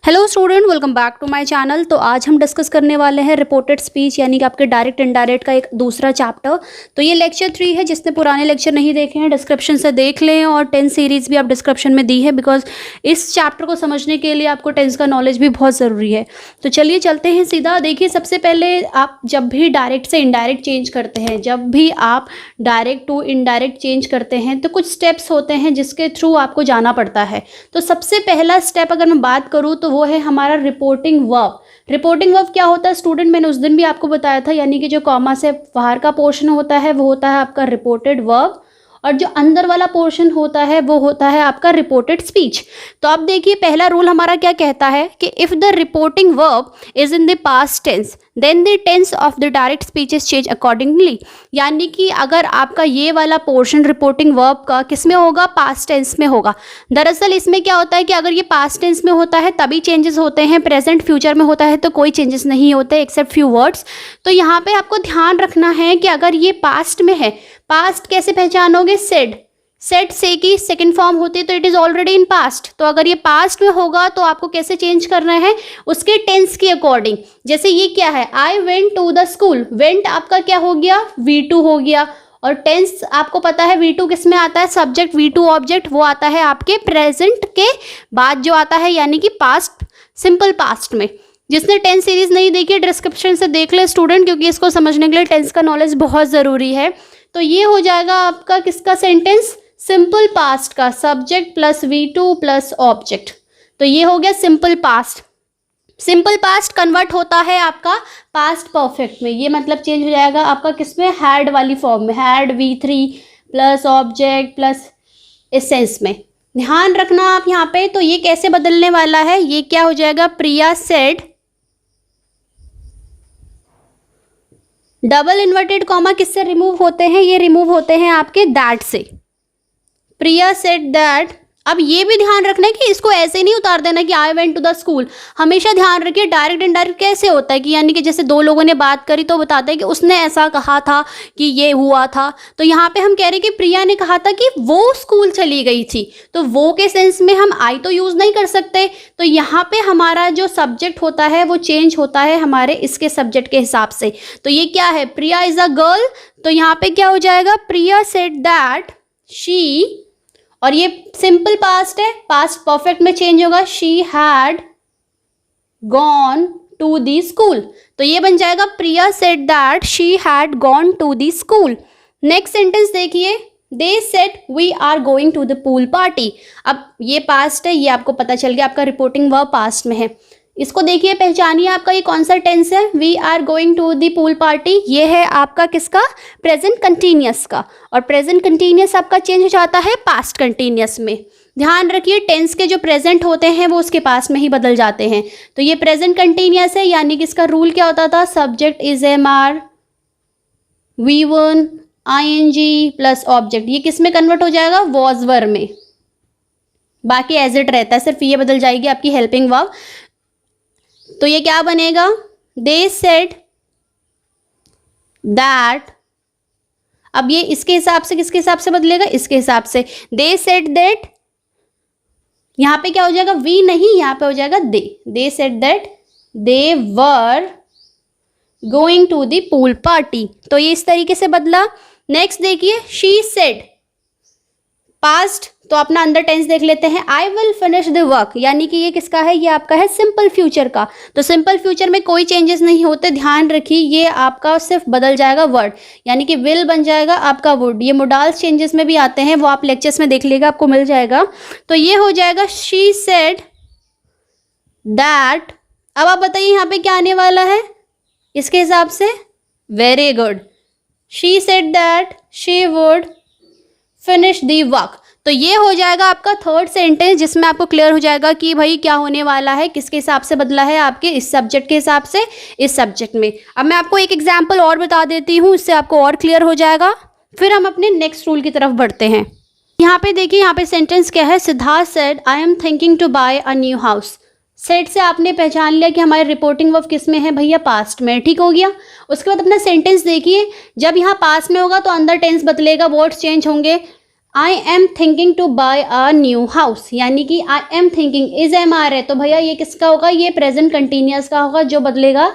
Hello student, welcome back to my channel. तो आज हम डिस्कस करने वाले हैं रिपोर्टेड स्पीच यानी कि आपके डायरेक्ट इनडायरेक्ट का एक दूसरा चैप्टर। तो ये लेक्चर 3 है। जिसने पुराने लेक्चर नहीं देखे हैं डिस्क्रिप्शन से देख लें, और 10 सीरीज़ भी आप डिस्क्रिप्शन में दी है, बिकॉज इस चैप्टर को समझने के लिए आपको 10 का नॉलेज भी बहुत ज़रूरी है। तो चलिए चलते हैं सीधा। देखिए, सबसे पहले आप जब भी डायरेक्ट से इनडायरेक्ट चेंज करते हैं, जब भी आप डायरेक्ट टू इनडायरेक्ट चेंज करते हैं तो कुछ स्टेप्स होते हैं जिसके थ्रू आपको जाना पड़ता है। तो सबसे पहला स्टेप अगर मैं बात करूँ तो वो है हमारा रिपोर्टिंग वर्ब। रिपोर्टिंग वर्ब क्या होता है स्टूडेंट, मैंने उस दिन भी आपको बताया था, यानी कि जो कॉमा से बाहर का पोर्शन होता है वो होता है आपका रिपोर्टेड वर्ब, और जो अंदर वाला पोर्शन होता है वो होता है आपका रिपोर्टेड स्पीच। तो अब देखिए, पहला रूल हमारा क्या कहता है कि if the reporting verb is in the past tense then the tense of the direct speech is change accordingly. यानी कि अगर आपका ये वाला पोर्शन रिपोर्टिंग वर्ब का किस में होगा, पास्ट टेंस में होगा। दरअसल इसमें क्या होता है कि अगर ये पास्ट टेंस में होता है तभी चेंजेस होते हैं, प्रेजेंट फ्यूचर में होता है तो कोई चेंजेस नहीं होते एक्सेप्ट फ्यू वर्ड्स। तो यहाँ पे आपको ध्यान रखना है कि अगर ये पास्ट में है, पास्ट कैसे पहचानोगे, सेड से की सेकंड फॉर्म होती है तो it is already in past. तो अगर ये पास्ट में होगा तो आपको कैसे चेंज करना है, उसके टेंस के अकॉर्डिंग। जैसे ये क्या है, I went to the school, went आपका क्या हो गया, V2 हो गया। और टेंस आपको पता है V2 किस में आता है, सब्जेक्ट V2 ऑब्जेक्ट, वो आता है आपके प्रेजेंट के बाद जो आता है, यानी कि पास्ट, सिंपल पास्ट में। जिसने 10 सीरीज नहीं देखी डिस्क्रिप्शन से देख ले स्टूडेंट, क्योंकि इसको समझने के लिए टेंस का नॉलेज बहुत ज़रूरी है। तो ये हो जाएगा आपका किसका सेंटेंस, सिंपल पास्ट का, subject plus V2 plus object. तो ये हो गया simple past. Simple past convert होता है आपका पास्ट परफेक्ट में। ये मतलब चेंज हो जाएगा आपका किसमें, हैड वाली फॉर्म में, had V3 plus object plus essence में। ध्यान रखना आप यहाँ पे। तो ये कैसे बदलने वाला है, ये क्या हो जाएगा, Priya said, double inverted comma किससे रिमूव होते हैं, ये रिमूव होते हैं आपके दैट से। प्रिया सेड दैट। अब ये भी ध्यान रखना है कि इसको ऐसे नहीं उतार देना कि I went to the school. हमेशा ध्यान रखिए डायरेक्ट इनडायरेक्ट कैसे होता है कि यानी कि जैसे दो लोगों ने बात करी तो बताते हैं कि उसने ऐसा कहा था कि ये हुआ था। तो यहाँ पे हम कह रहे हैं कि प्रिया ने कहा था कि वो स्कूल चली गई थी, तो वो के सेंस में हम आई तो यूज नहीं कर सकते। तो यहाँ पे हमारा जो सब्जेक्ट होता है वो चेंज होता है हमारे इसके सब्जेक्ट के हिसाब से। तो ये क्या है, प्रिया इज अ गर्ल, तो यहाँ पे क्या हो जाएगा, प्रिया सेड दैट शी, और ये सिंपल पास्ट है, पास्ट परफेक्ट में चेंज होगा, she had gone to the school. तो ये बन जाएगा Priya said that she had gone to the school. Next sentence देखिए, they said we are going to the pool party. अब ये पास्ट है, ये आपको पता चल गया आपका रिपोर्टिंग वर्ब पास्ट में है। इसको देखिए, पहचानिए आपका ये कौन सा टेंस है, we are going to the pool party. ये है आपका किसका, प्रेजेंट कंटिन्यूअस का, और प्रेजेंट कंटिन्यूअस आपका चेंज हो जाता है पास्ट कंटिन्यूअस में। ध्यान रखिए टेंस के जो प्रेजेंट होते हैं वो उसके पास में ही बदल जाते हैं। तो ये प्रेजेंट कंटिन्यूअस है, यानी कि इसका रूल क्या होता था, subject is MR V1 ING plus object. ये किस में कन्वर्ट हो जाएगा, वॉज वर में। बाकी एज इट रहता है, सिर्फ ये बदल जाएगी आपकी हेल्पिंग वर्ब। तो ये क्या बनेगा, दे सेड दैट। अब ये इसके हिसाब से किसके हिसाब से बदलेगा, इसके हिसाब से। दे सेड दैट, यहां पे क्या हो जाएगा, वी नहीं, यहां पे हो जाएगा they. They said that they were going to the pool party. तो ये इस तरीके से बदला। नेक्स्ट देखिए, शी सेड, पास्ट, तो अपना अंदर टेंस देख लेते हैं, I will finish the work, यानी कि ये किसका है, ये आपका है सिंपल फ्यूचर का। तो सिंपल फ्यूचर में कोई चेंजेस नहीं होते, ध्यान रखिए, ये आपका सिर्फ बदल जाएगा वर्ड, यानी कि विल बन जाएगा आपका वुड। ये मोडाल्स चेंजेस में भी आते हैं, वो आप लेक्चर्स में देख लीजिएगा, आपको मिल जाएगा। तो ये हो जाएगा शी सेड दैट। अब आप बताइए यहाँ पे क्या आने वाला है इसके हिसाब से, very good, she said that she would finish the work. तो ये हो जाएगा आपका थर्ड सेंटेंस, जिसमें आपको क्लियर हो जाएगा कि भाई क्या होने वाला है, किसके हिसाब से बदला है, आपके इस सब्जेक्ट के हिसाब से इस सब्जेक्ट में। अब मैं आपको एक एग्जांपल और बता देती हूँ, इससे आपको और क्लियर हो जाएगा। फिर हम अपने नेक्स्ट रूल की तरफ बढ़ते हैं। यहाँ पे देखिए, यहाँ पे सेंटेंस क्या है, Siddharth said I am thinking to buy a new house. Said से आपने पहचान लिया कि हमारे रिपोर्टिंग वर्ब किस में है भैया, पास्ट में, ठीक हो गया। उसके बाद अपना सेंटेंस देखिए, जब यहाँ पास्ट में होगा तो अंदर टेंस बदलेगा, वर्ड्स चेंज होंगे। I am thinking to buy a new house, यानी कि I am thinking is am are है, तो भैया ये किसका होगा, ये प्रेजेंट कंटिन्यूस का होगा जो बदलेगा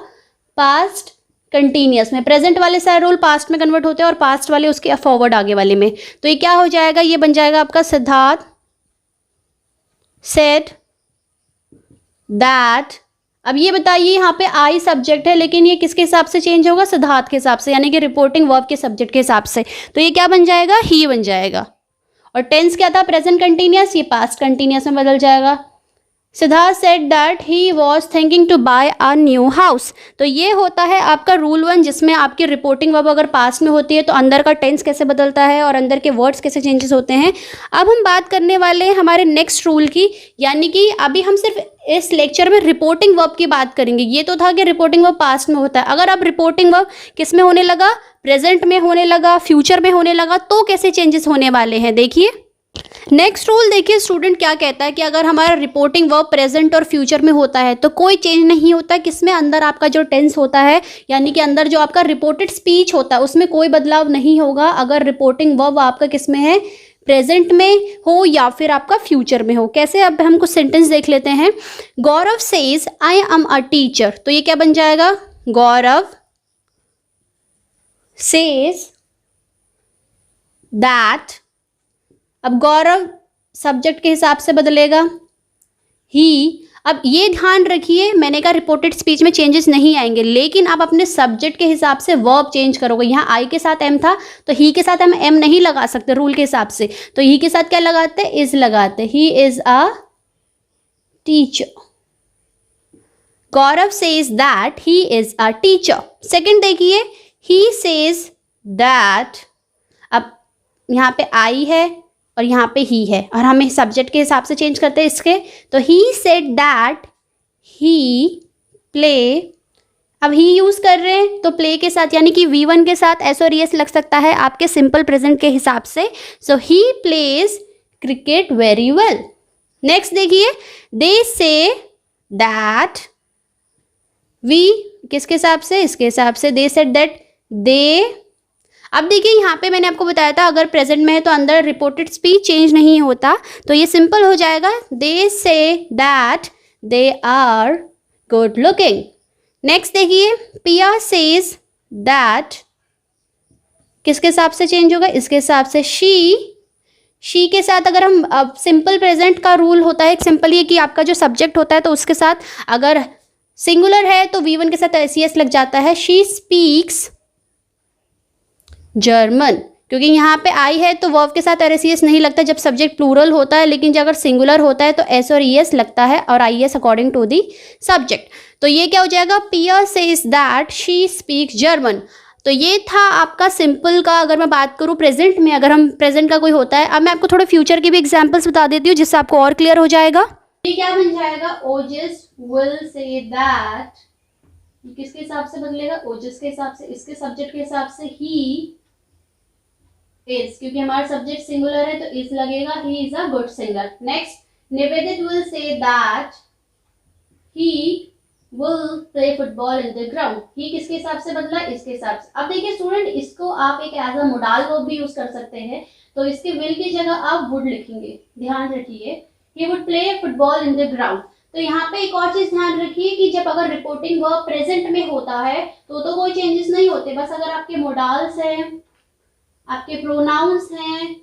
पास्ट कंटिन्यूस में। प्रेजेंट वाले सारे रूल पास्ट में कन्वर्ट होते हैं और पास्ट वाले उसके फॉरवर्ड आगे वाले में। तो ये क्या हो जाएगा, ये बन जाएगा आपका सिद्धार्थ सेड दैट। अब ये बताइए यहाँ पे आई सब्जेक्ट है, लेकिन ये किसके हिसाब से चेंज होगा, सिद्धार्थ के हिसाब से, यानी कि रिपोर्टिंग वर्ब के सब्जेक्ट के हिसाब से। तो ये क्या बन जाएगा, ही बन जाएगा। और टेंस क्या था, प्रेजेंट कंटिन्यूस, ये पास्ट कंटिन्यूस में बदल जाएगा। Siddharth said that he was thinking to buy a new house. तो ये होता है आपका रूल 1, जिसमें आपकी रिपोर्टिंग वर्ब अगर पास्ट में होती है तो अंदर का टेंस कैसे बदलता है और अंदर के वर्ड्स कैसे चेंजेस होते हैं। अब हम बात करने वाले हैं हमारे नेक्स्ट रूल की, यानी कि अभी हम सिर्फ इस लेक्चर में रिपोर्टिंग वर्ब की बात करेंगे। ये तो था कि रिपोर्टिंग वर्ब पास्ट में होता है, अगर अब रिपोर्टिंग वर्ब किस में होने लगा, प्रेजेंट में होने लगा, फ्यूचर में होने लगा, तो कैसे चेंजेस होने वाले हैं देखिए। नेक्स्ट रूल देखिए स्टूडेंट क्या कहता है कि अगर हमारा रिपोर्टिंग वर्ब प्रेजेंट और फ्यूचर में होता है तो कोई चेंज नहीं होता, किसमें, अंदर आपका जो टेंस होता है, यानी कि अंदर जो आपका रिपोर्टेड स्पीच होता है उसमें कोई बदलाव नहीं होगा अगर रिपोर्टिंग वर्ब आपका किसमें है, प्रेजेंट में हो या फिर आपका फ्यूचर में हो। कैसे, अब हम कुछ सेंटेंस देख लेते हैं। Gaurav says I am a teacher, तो ये क्या बन जाएगा, गौरव सेज दैट। अब गौरव सब्जेक्ट के हिसाब से बदलेगा ही। अब ये ध्यान रखिए, मैंने कहा रिपोर्टेड स्पीच में चेंजेस नहीं आएंगे, लेकिन आप अपने सब्जेक्ट के हिसाब से वर्ब चेंज करोगे। यहाँ आई के साथ एम था तो ही के साथ हम एम नहीं लगा सकते रूल के हिसाब से, तो ही के साथ क्या लगाते, इज लगाते, ही is a teacher. Gaurav says that he is a teacher. Second देखिए, ही सेज दैट। अब यहाँ पे आई है और यहाँ पे ही है और हमें सब्जेक्ट के हिसाब से चेंज करते हैं इसके, तो he said that he play. अब ही यूज कर रहे हैं तो प्ले के साथ यानी कि V1 के साथ एस और एस लग सकता है आपके सिंपल प्रेजेंट के हिसाब से। So he plays cricket very well. Next देखिए, दे से दैट, वी किसके हिसाब से, इसके हिसाब से, दे सेड दैट दे। अब देखिए यहाँ पे मैंने आपको बताया था अगर प्रेजेंट में है तो अंदर रिपोर्टेड स्पीच चेंज नहीं होता, तो ये सिंपल हो जाएगा, they say that they are good looking. Next देखिए, पिया सेज दैट, किसके हिसाब से चेंज होगा, इसके हिसाब से, शी के साथ अगर हम अब सिंपल प्रेजेंट का रूल होता है सिंपल ये कि आपका जो सब्जेक्ट होता है तो उसके साथ अगर सिंगुलर है तो V1 के साथ एस लग जाता है। शी स्पीक्स जर्मन, क्योंकि यहाँ पे आई है तो वर्ब के साथ एस नहीं लगता जब सब्जेक्ट प्लूरल होता है, लेकिन जब अगर सिंगुलर होता है तो एस और ईएस लगता है और IS according to the subject. तो ये क्या हो जाएगा, Piya says that she speaks German. तो ये था आपका सिंपल का, अगर मैं बात करूँ प्रेजेंट में, अगर हम प्रेजेंट का कोई होता है। अब मैं आपको थोड़े फ्यूचर के भी एग्जाम्पल्स बता देती हूँ जिससे आपको और क्लियर हो जाएगा। ये क्या बन जाएगा, ओजस विल से दैट, किसके हिसाब से बदलेगा, ओजस के हिसाब से, इसके सब्जेक्ट के हिसाब से ही इज, क्योंकि हमारा सब्जेक्ट सिंगुलर है तो इज लगेगा, he is a good singer. Next, Nivedit will say that he will play football in the ground. He किसके हिसाब से बदला, इसके हिसाब से। अब देखिए स्टूडेंट, इसको आप एक एज अ मोडाल वर्ब भी यूज कर सकते हैं, तो इसके विल की जगह आप वुड लिखेंगे, ध्यान रखिए, he would play football in the ground. तो यहाँ पे एक और चीज ध्यान रखिए कि जब अगर रिपोर्टिंग वर्ब प्रेजेंट में होता है तो कोई चेंजेस नहीं होते, बस अगर आपके मोडाल्स हैं, आपके प्रोनाउंस हैं,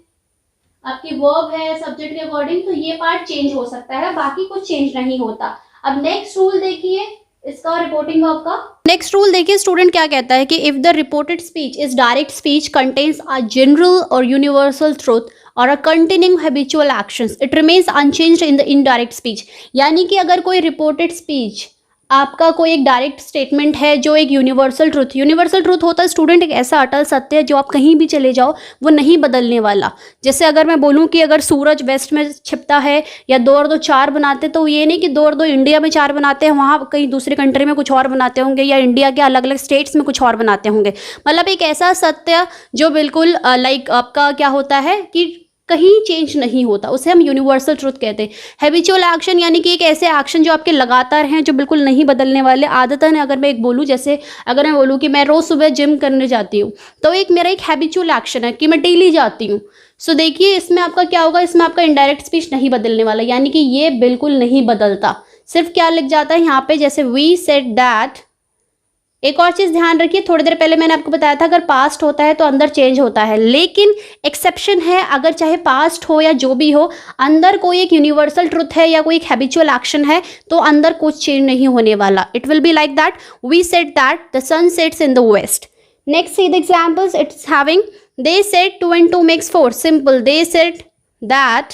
आपकी वर्ब है सब्जेक्ट के अकॉर्डिंग, तो ये पार्ट चेंज हो सकता है, बाकी कुछ चेंज नहीं होता। अब नेक्स्ट रूल देखिए इसका, रिपोर्टिंग वर्ब का नेक्स्ट रूल देखिए स्टूडेंट क्या कहता है कि if the reported speech is direct speech contains a general और यूनिवर्सल ट्रूथ और a continuing habitual actions, it remains unchanged in the indirect speech. यानी कि अगर कोई रिपोर्टेड स्पीच आपका कोई एक डायरेक्ट स्टेटमेंट है जो एक यूनिवर्सल ट्रूथ होता है स्टूडेंट, एक ऐसा अटल सत्य है जो आप कहीं भी चले जाओ वो नहीं बदलने वाला। जैसे अगर मैं बोलूं कि अगर सूरज वेस्ट में छिपता है या 2 और 2 4 बनाते, तो ये नहीं कि 2 और 2 इंडिया में 4 बनाते हैं, वहाँ कहीं दूसरे कंट्री में कुछ और बनाते होंगे, या इंडिया के अलग अलग स्टेट्स में कुछ और बनाते होंगे। मतलब एक ऐसा सत्य जो बिल्कुल लाइक आपका क्या होता है कि कहीं चेंज नहीं होता, उसे हम यूनिवर्सल ट्रुथ कहते हैं। हैबिचुअल एक्शन यानी कि एक ऐसे एक्शन जो आपके लगातार हैं, जो बिल्कुल नहीं बदलने वाले। आदतन अगर मैं एक बोलूँ, जैसे अगर मैं बोलूँ कि मैं रोज़ सुबह जिम करने जाती हूँ, तो एक मेरा एक हैबिचुअल एक्शन है कि मैं डेली जाती हूँ। सो देखिए इसमें आपका क्या होगा, इसमें आपका इनडायरेक्ट स्पीच नहीं बदलने वाला, यानी कि ये बिल्कुल नहीं बदलता। सिर्फ क्या लिख जाता है यहाँ पे, जैसे वी सेड दैट। एक और चीज़ ध्यान रखिए, थोड़ी देर पहले मैंने आपको बताया था अगर पास्ट होता है तो अंदर चेंज होता है, लेकिन एक्सेप्शन है, अगर चाहे पास्ट हो या जो भी हो, अंदर कोई एक यूनिवर्सल ट्रुथ है या कोई एक हैबिचुअल एक्शन है तो अंदर कुछ चेंज नहीं होने वाला। It will be like that, we said that the sun sets in the west. Next see the examples, it's having they said 2 and 2 makes 4. Simple, they said that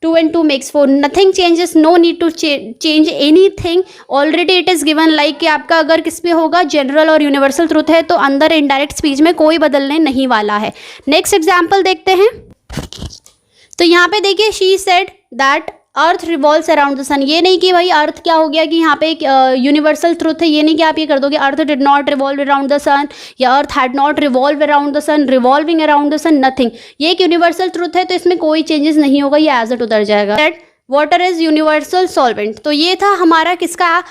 2 and 2 makes 4. Nothing changes, no need to change anything. Already it is given, like कि आपका अगर किस पे होगा, general और universal truth है तो अंदर इनडायरेक्ट स्पीच में कोई बदलने नहीं वाला है। नेक्स्ट एग्जाम्पल देखते हैं। तो यहाँ पे देखिए, she said that earth revolves around the sun. ये नहीं कि भाई अर्थ क्या हो गया कि यहाँ पे एक यूनिवर्सल ट्रुथ है, ये नहीं कि आप ये कर दोगे earth did not revolve around the sun या earth had not revolve around the sun, revolving around the sun, nothing. ये एक यूनिवर्सल ट्रुथ है तो इसमें कोई चेंजेस नहीं होगा, ये एज इट उतर जाएगा। That water is universal solvent. तो ये था हमारा किसका,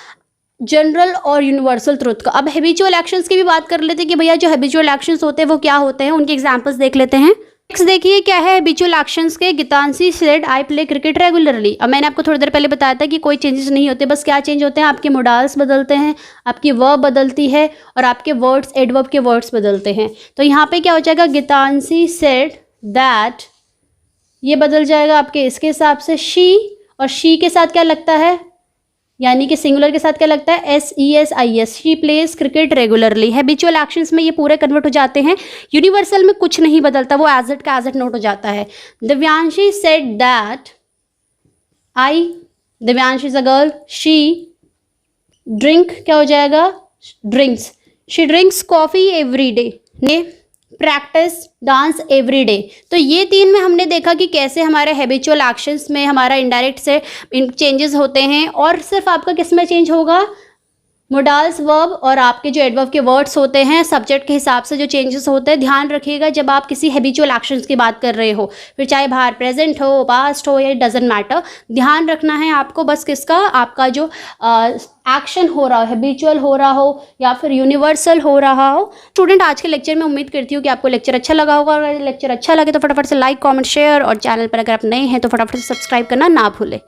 जनरल और यूनिवर्सल ट्रुथ का। अब हैबिचुअल एक्शंस की भी बात कर लेते हैं कि भैया जो हैबिचुअल एक्शंस होते हैं वो क्या होते हैं, उनके एग्जांपल्स देख लेते हैं। नेक्स्ट देखिए क्या है हैबिचुअल एक्शंस के। Geetanshi said I play cricket regularly. अब मैंने आपको थोड़ी देर पहले बताया था कि कोई चेंजेस नहीं होते, बस क्या चेंज होते हैं, आपके मोडाल्स बदलते हैं, आपकी वर्ब बदलती है और आपके वर्ड्स, एडवर्ब के वर्ड्स बदलते हैं। तो यहाँ पे क्या हो जाएगा, गीतांशी सेड दैट, ये बदल जाएगा आपके इसके हिसाब से शी, और शी के साथ क्या लगता है, यानी कि सिंगुलर के साथ क्या लगता है, SESIS। She plays cricket regularly. Habitual actions में ये पूरे कन्वर्ट हो जाते हैं, यूनिवर्सल में कुछ नहीं बदलता, वो एज इट का एज इट नोट हो जाता है। Divyanshi said that I, Divyanshi is a girl, she drink क्या हो जाएगा, drinks, she drinks coffee every day. ने प्रैक्टिस डांस एवरी डे। तो ये तीन में हमने देखा कि कैसे हमारे हैबिचुअल एक्शंस में हमारा इनडायरेक्ट से चेंजेस होते हैं, और सिर्फ आपका किस में चेंज होगा, मोडाल्स, वर्ब और आपके जो एडवर्ब के वर्ड्स होते हैं, सब्जेक्ट के हिसाब से जो चेंजेस होते हैं। ध्यान रखिएगा जब आप किसी हैबिचुअल एक्शंस की बात कर रहे हो, फिर चाहे बाहर प्रेजेंट हो, पास्ट हो, या डजंट मैटर, ध्यान रखना है आपको बस किसका, आपका जो एक्शन हो रहा हो, हैबिचुअल हो रहा हो या फिर यूनिवर्सल हो रहा हो। स्टूडेंट, आज के लेक्चर में उम्मीद करती हूँ कि आपको लेक्चर अच्छा लगा होगा, और अगर लेक्चर अच्छा लगे तो फटाफट से लाइक, कॉमेंट, शेयर, और चैनल पर अगर आप नए हैं तो फटाफट से सब्सक्राइब करना ना भूलें।